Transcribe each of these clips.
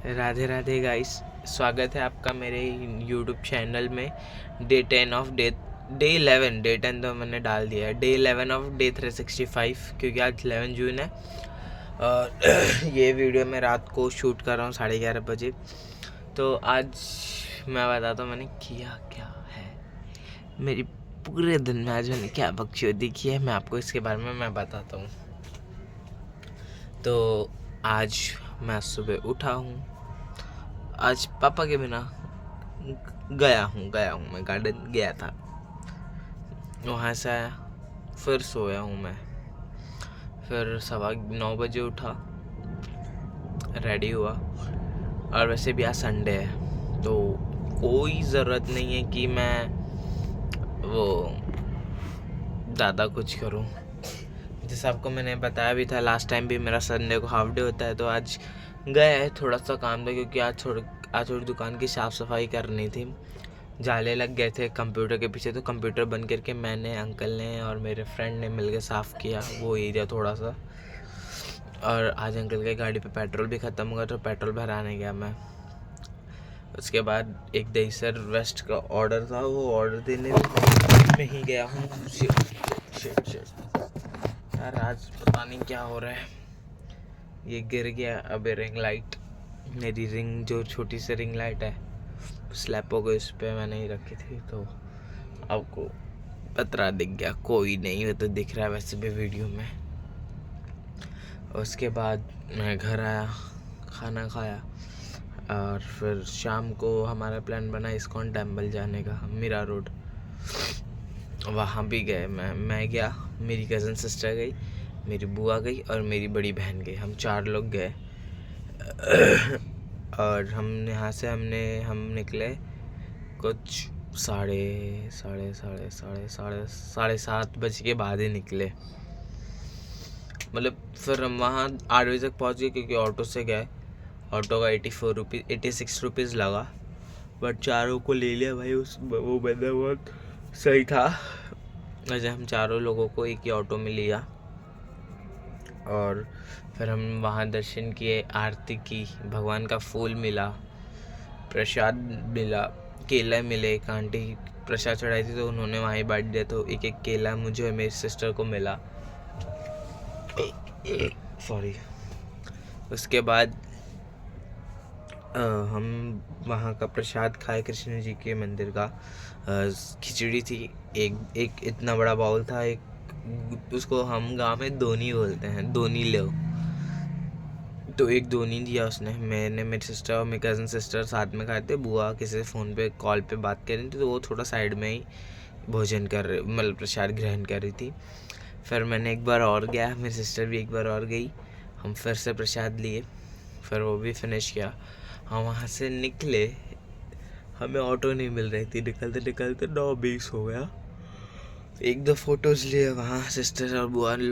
Radhe Radhe guys. स्वागत है आपका मेरे यूट्यूब चैनल में। डे 10 ऑफ डे 11, डे 10 तो मैंने डाल दिया है। डे 11 ऑफ डे 365, क्योंकि आज 11 जून है। और ये वीडियो मैं रात को शूट कर रहा हूँ 11:30 बजे। तो आज मैं बताता हूँ मैंने किया क्या है। मेरी पूरे दिन में आज मैंने क्या बकचोदी की है, मैं आपको इसके बारे में मैं बताता हूँ। तो आज मैं सुबह उठा हूँ। आज पापा के बिना गया हूँ मैं गार्डन गया था। वहाँ से आया, फिर सोया हूँ मैं। फिर 9:15 बजे उठा, रेडी हुआ। और वैसे भी आज संडे है तो कोई ज़रूरत नहीं है कि मैं वो ज़्यादा कुछ करूँ। जैसे आपको मैंने बताया भी था लास्ट टाइम भी, मेरा संडे को हाफ डे होता है। तो आज गया है, थोड़ा सा काम था क्योंकि आज थोड़ी दुकान की साफ़ सफाई करनी थी। जाले लग गए थे कंप्यूटर के पीछे, तो कंप्यूटर बंद करके मैंने, अंकल ने और मेरे फ्रेंड ने मिलकर साफ़ किया वो एरिया थोड़ा सा। और आज अंकल की गाड़ी पे पेट्रोल भी ख़त्म हो गया तो पेट्रोल भराने गया मैं। उसके बाद एक दहीसर वेस्ट का ऑर्डर था, वो ऑर्डर देने में ही गया हूँ। यार आज पता नहीं क्या हो रहा है, ये गिर गया। अब रिंग लाइट, मेरी रिंग जो छोटी सी रिंग लाइट है स्लैप हो गई, उस पर मैंने ही रखी थी। तो आपको पतरा दिख गया, कोई नहीं, वो तो दिख रहा है वैसे भी वीडियो में। उसके बाद मैं घर आया, खाना खाया और फिर शाम को हमारा प्लान बना इस्कॉन टेम्पल जाने का, मीरा रोड। वहाँ भी गए, मैं गया, मेरी कज़न सिस्टर गई, मेरी बुआ गई और मेरी बड़ी बहन गई। हम 4 लोग गए। और हम यहाँ से हम निकले कुछ साढ़े 7:30 बजे के बाद ही निकले। मतलब फिर हम वहाँ 8 बजे तक पहुँच गए क्योंकि ऑटो से गए। ऑटो का 86 रुपीज़ लगा, बट चारों को ले लिया भाई। वो बंदा बहुत सही था। वैसे हम चारों लोगों को एक ही ऑटो में लिया और फिर हम वहाँ दर्शन किए, आरती की, भगवान का फूल मिला, प्रसाद मिला, केला मिले। एक आंटी प्रसाद चढ़ाई थी तो उन्होंने वहाँ ही बांट दिया, तो एक एक केला मुझे और मेरी सिस्टर को मिला। सॉरी। उसके बाद हम वहाँ का प्रसाद खाए, कृष्ण जी के मंदिर का। खिचड़ी थी, एक इतना बड़ा बाउल था। एक उसको हम गाँव में दोनी बोलते हैं, दोनी लो। तो एक दोनी दिया उसने। मैंने, मेरी सिस्टर और मेरी कज़न सिस्टर साथ में खाए थे। बुआ किसी से फ़ोन पे कॉल पे बात कर रही थी तो वो थोड़ा साइड में ही भोजन कर रही, मतलब प्रसाद ग्रहण कर रही थी। फिर मैंने एक बार और गया, मेरी सिस्टर भी एक बार और गई, हम फिर से प्रसाद लिए, फिर वो भी फिनिश किया। हम वहाँ से निकले, हमें ऑटो नहीं मिल रही थी, निकलते निकलते 9:20 हो गया। एक दो फोटोज़ लिए वहाँ सिस्टर और बुआ ने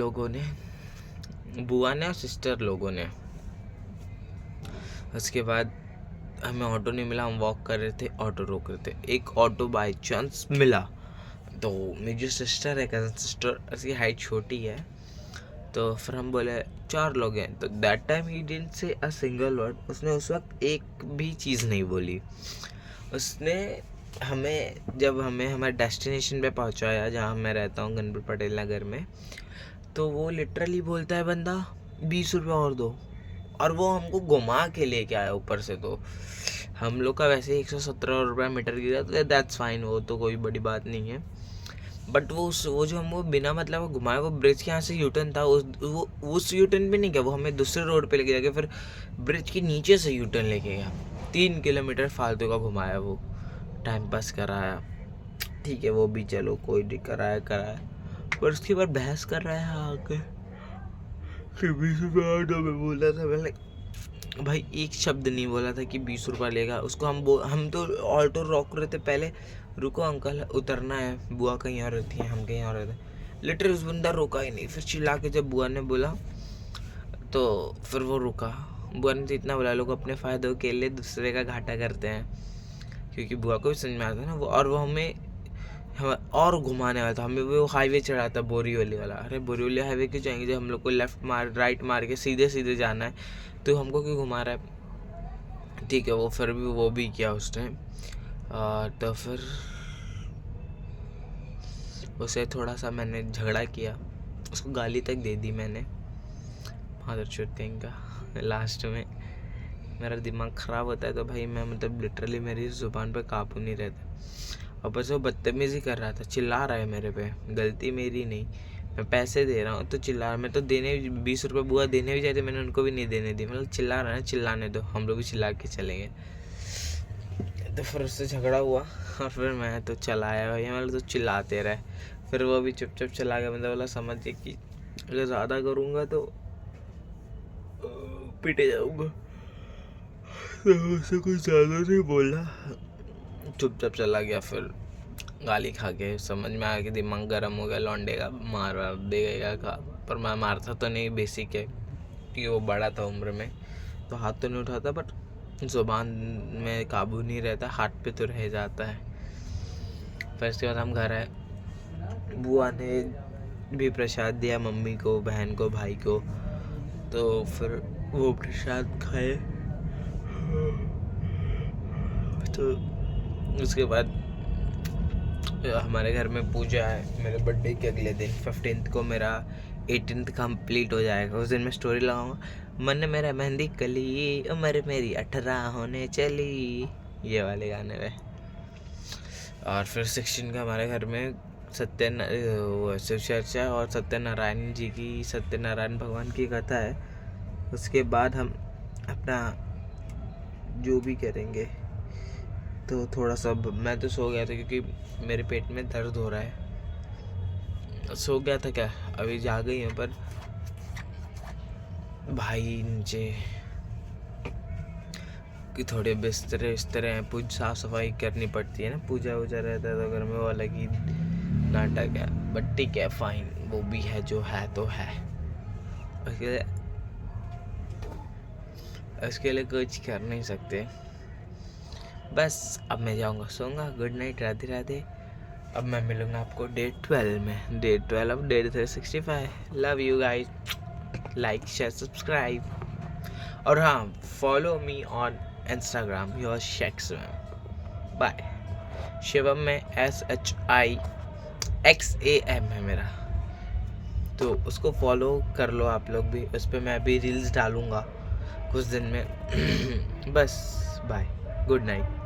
और सिस्टर लोगों ने। उसके बाद हमें ऑटो नहीं मिला, हम वॉक कर रहे थे, ऑटो रोक रहे थे। एक ऑटो बाई चांस मिला, तो मेरी जो सिस्टर है, कज़न सिस्टर, उसकी हाइट छोटी है। तो फिर हम बोले 4 लोग हैं, तो that time he didn't say a single word. उसने उस वक्त एक भी चीज़ नहीं बोली। उसने जब हमें हमारे डेस्टिनेशन पे पहुंचाया, जहाँ मैं रहता हूँ गणपत पटेल नगर में, तो वो लिटरली बोलता है बंदा 20 रुपये और दो, और वो हमको घुमा के लेके आया ऊपर से। तो हम लोग का वैसे 117 रुपये मीटर गिरा, तो दैट्स फाइन, वो तो कोई बड़ी बात नहीं है। बट वो जो हमको बिना मतलब घुमाया, वो ब्रिज के यहाँ से यूटर्न था, उस यूटर्न पे नहीं गया, वो हमें दूसरे रोड पे लेके जाके फिर ब्रिज के नीचे से यूटर्न लेके गया। 3 किलोमीटर फालतू का घुमाया, वो टाइम पास कराया। ठीक है, वो भी चलो कोई नहीं, कराया। पर उसके बाद बहस कर रहा है आके कि 20 रुपये और दो। मैं बोला था, मैंने भाई एक शब्द नहीं बोला था कि 20 रुपये लेगा। उसको हम तो ऑल्टो रोक रहे थे पहले, रुको अंकल उतरना है, बुआ कहीं और रहती है, हम कहीं और रहते हैं। लिटरली उस बंदा रुका ही नहीं। फिर चिल्ला के जब बुआ ने बोला तो फिर वो रुका। बुआ ने तो इतना बोला, लोग अपने फ़ायदे के लिए दूसरे का घाटा करते हैं, क्योंकि बुआ को भी समझ में आता है ना वो। और वो हमें और घुमाने वाला था, हमें वो हाईवे चढ़ा था, बोरीवली वाला। अरे बोरीवली हाईवे क्यों जाएंगे जब हम लोग को राइट मार के सीधे सीधे जाना है, तो हमको क्यों घुमा रहा है। ठीक है, वो फिर भी वो भी किया उस टाइम। तो फिर उसे थोड़ा सा मैंने झगड़ा किया, उसको गाली तक दे दी मैंने, फादर चोटिंग का। लास्ट में मेरा दिमाग ख़राब होता है तो भाई मैं मतलब लिटरली मेरी ज़ुबान पे काबू नहीं रहता। और बस वो बदतमीज़ी कर रहा था, चिल्ला रहा है मेरे पे, गलती मेरी नहीं, मैं पैसे दे रहा हूँ तो चिल्ला रहा। मैं तो देने 20 रुपये बुआ देने भी चाहते, मैंने उनको भी नहीं देने दी, मतलब चिल्ला रहा है, चिल्लाने दो, हम लोग भी चिल्ला के चलेंगे। तो फिर उससे झगड़ा हुआ और फिर मैं तो चलाया भाई, मतलब तो चिल्लाते रहे। फिर वो भी चुपचाप चला गया, मतलब बोला समझिए कि अगर ज़्यादा करूँगा तो पिटे जाऊँगा। तो उसे कुछ ज़्यादा नहीं बोला, चुपचाप चला गया। फिर गाली खा के समझ में आ गया, दिमाग गर्म हो गया, लौंडे का मार वार देगा का। पर मैं मारता तो नहीं, बेसिक है कि वो बड़ा था उम्र में, तो हाथ तो नहीं उठाता, बट ज़ुबान में काबू नहीं रहता, हाथ पे तो रह जाता है। फिर इसके बाद हम घर आए, बुआ ने भी प्रसाद दिया मम्मी को, बहन को, भाई को। तो फिर वो प्रसाद खाए। तो उसके बाद हमारे घर में पूजा है मेरे बर्थडे के अगले दिन, 15th को मेरा 18th कंप्लीट हो जाएगा। उस दिन मैं स्टोरी लगाऊंगा, मन मेरा मेहंदी कली, उम्र मेरी 18 होने चली, ये वाले गाने में। और फिर 16 का हमारे घर में शिव चर्चा और सत्यनारायण जी की, सत्यनारायण भगवान की कथा है। उसके बाद हम अपना जो भी करेंगे। तो थोड़ा सा मैं तो सो गया था क्योंकि मेरे पेट में दर्द हो रहा है, सो गया था क्या, अभी जाग गई हूँ। पर भाई नीचे कि थोड़े बिस्तरे हैं, पूजा साफ सफाई करनी पड़ती है ना, पूजा वूजा रहता है तो घर में, वो अलग ही नाटक है। बट ठीक है, फाइन, वो भी है जो है तो है, उसके लिए कुछ कर नहीं सकते। बस अब मैं जाऊँगा, सोऊंगा, गुड नाइट, राधे राधे। अब मैं मिलूँगा आपको डे 12 में, day 12 of day 365। Love you guys, like share subscribe, और हाँ, follow me on Instagram, your शेक्स मैम। बाय। शिवम में SHIXAM है मेरा, तो उसको फॉलो कर लो आप लोग भी, उस पर मैं अभी रील्स डालूँगा कुछ दिन में। बस बाय, गुड नाइट।